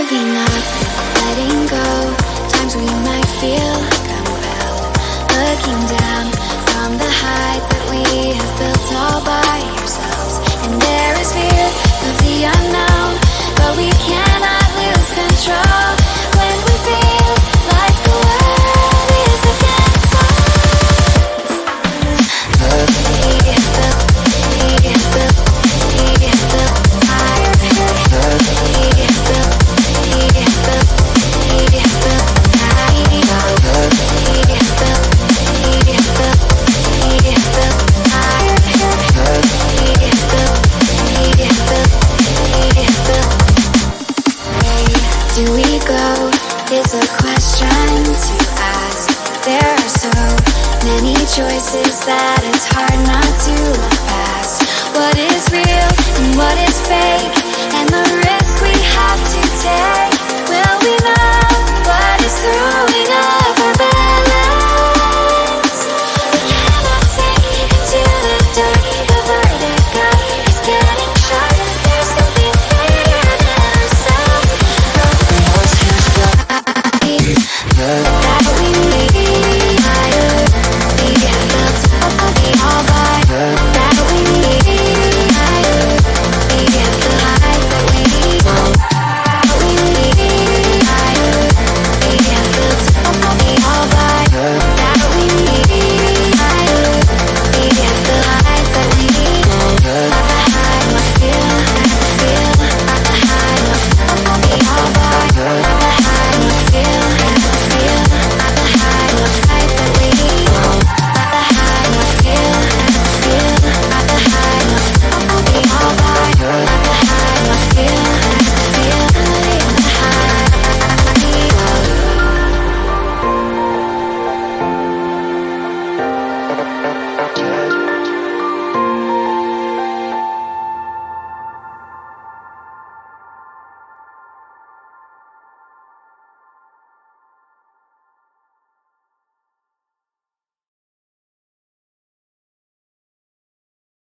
Giving up, letting go. Times we might feel compelled. Looking down from the heights that we have built all by ourselves. And there is fear of the unknown, but we cannot lose control when we feel like the world is against us. Do we go? Is a question to ask. There are so many choices that it's hard not to look past. What is real and what is fake, and the